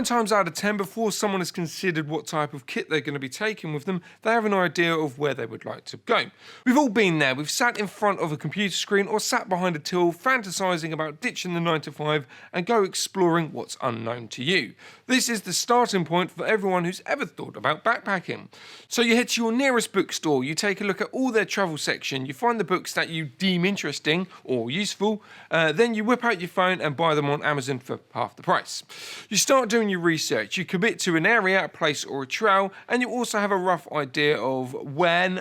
9 times out of 10, before someone has considered what type of kit they're going to be taking with them, they have an idea of where they would like to go. We've all been there. We've sat in front of a computer screen or sat behind a till fantasizing about ditching the 9 to 5 and go exploring what's unknown to you. This is the starting point for everyone who's ever thought about backpacking. So you head to your nearest bookstore, you take a look at all their travel section, you find the books that you deem interesting or useful, then you whip out your phone and buy them on Amazon for half the price. You start doing your research, you commit to an area, a place or a trail, and you also have a rough idea of when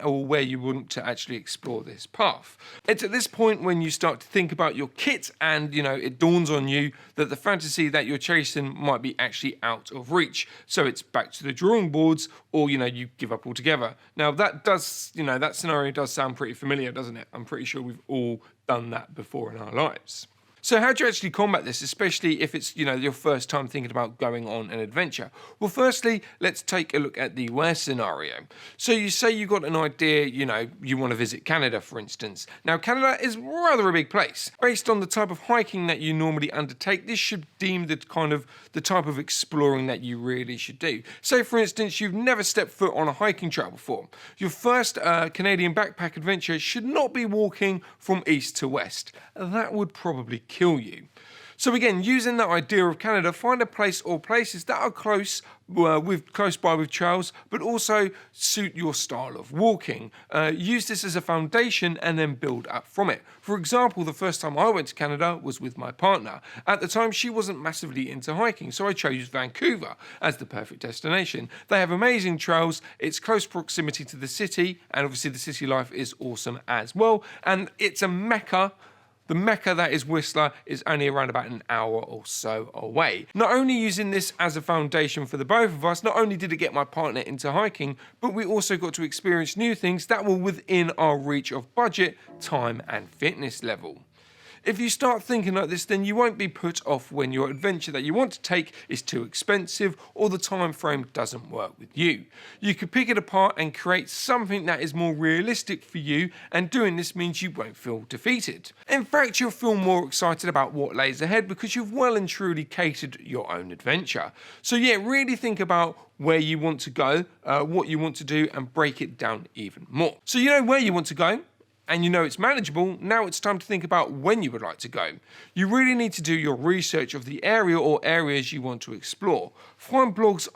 or where you want to actually explore this path. It's at this point when you start to think about your kit and, it dawns on you that the fantasy that you're chasing might be actually out of reach. So it's back to the drawing boards or, you give up altogether. Now that scenario does sound pretty familiar, doesn't it? I'm pretty sure we've all done that before in our lives. So how do you actually combat this, especially if it's, your first time thinking about going on an adventure? Well, firstly, let's take a look at the where scenario. So you say you got an idea, you want to visit Canada, for instance. Now, Canada is rather a big place. Based on the type of hiking that you normally undertake, this should deem the type of exploring that you really should do. Say, for instance, you've never stepped foot on a hiking trail before. Your first Canadian backpack adventure should not be walking from east to west. That would probably kill you. So again, using that idea of Canada, find a place or places that are close by with trails, but also suit your style of walking. Use this as a foundation and then build up from it. For example, the first time I went to Canada was with my partner. At the time, she wasn't massively into hiking, so I chose Vancouver as the perfect destination. They have amazing trails, it's close proximity to the city, and obviously the city life is awesome as well, and it's a mecca. The Mecca that is Whistler is only around about an hour or so away. Not only using this as a foundation for the both of us, not only did it get my partner into hiking, but we also got to experience new things that were within our reach of budget, time and fitness level. If you start thinking like this, then you won't be put off when your adventure that you want to take is too expensive or the time frame doesn't work with you. You could pick it apart and create something that is more realistic for you, and doing this means you won't feel defeated. In fact, you'll feel more excited about what lays ahead because you've well and truly catered your own adventure. So yeah, really think about where you want to go, what you want to do, and break it down even more. So you know where you want to go, and you know it's manageable. Now it's time to think about when you would like to go. You really need to do your research of the area or areas you want to explore. Find blogs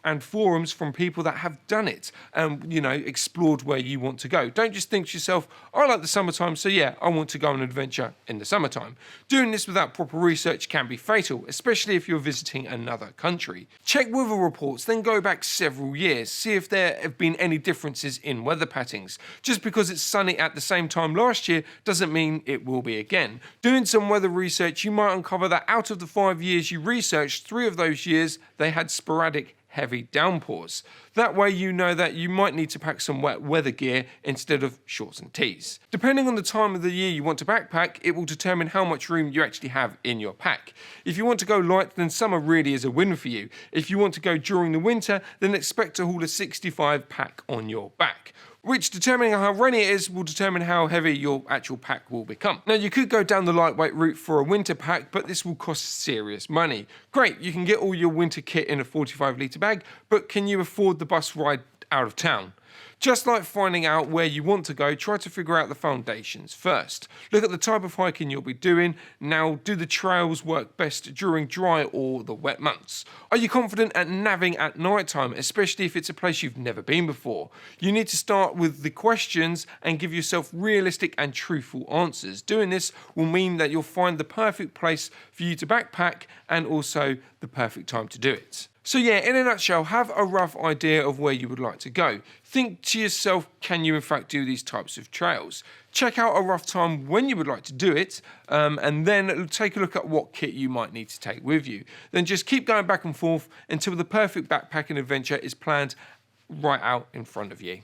and forums from people that have done it and, explored where you want to go. Don't just think to yourself, I like the summertime, so yeah, I want to go on an adventure in the summertime. Doing this without proper research can be fatal, especially if you're visiting another country. Check weather reports, then go back several years. See if there have been any differences in weather patterns. Just because it's sunny at the same time last year doesn't mean it will be again. Doing some weather research, you might uncover that out of the 5 years you researched, 3 of those years they had sporadic heavy downpours. That way you know that you might need to pack some wet weather gear instead of shorts and tees. Depending on the time of the year you want to backpack, it will determine how much room you actually have in your pack. If you want to go light, then summer really is a win for you. If you want to go during the winter, then expect to haul a 65 pack on your back, which, determining how rainy it is, will determine how heavy your actual pack will become. Now, you could go down the lightweight route for a winter pack, but this will cost serious money. Great, you can get all your winter kit in a 45-litre bag, but can you afford the bus ride out of town? Just like finding out where you want to go, try to figure out the foundations first. Look at the type of hiking you'll be doing. Now, do the trails work best during dry or the wet months? Are you confident at navigating at night time, especially if it's a place you've never been before? You need to start with the questions and give yourself realistic and truthful answers. Doing this will mean that you'll find the perfect place for you to backpack and also the perfect time to do it. So yeah, in a nutshell, have a rough idea of where you would like to go. Think to yourself, can you in fact do these types of trails? Check out a rough time when you would like to do it, and then take a look at what kit you might need to take with you. Then just keep going back and forth until the perfect backpacking adventure is planned right out in front of you.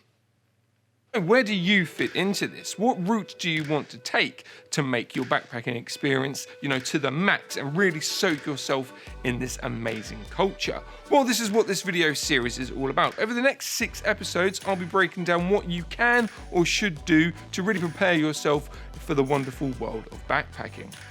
Where do you fit into this? What route do you want to take to make your backpacking experience, to the max and really soak yourself in this amazing culture? Well, this is what this video series is all about. Over the next 6 episodes, I'll be breaking down what you can or should do to really prepare yourself for the wonderful world of backpacking.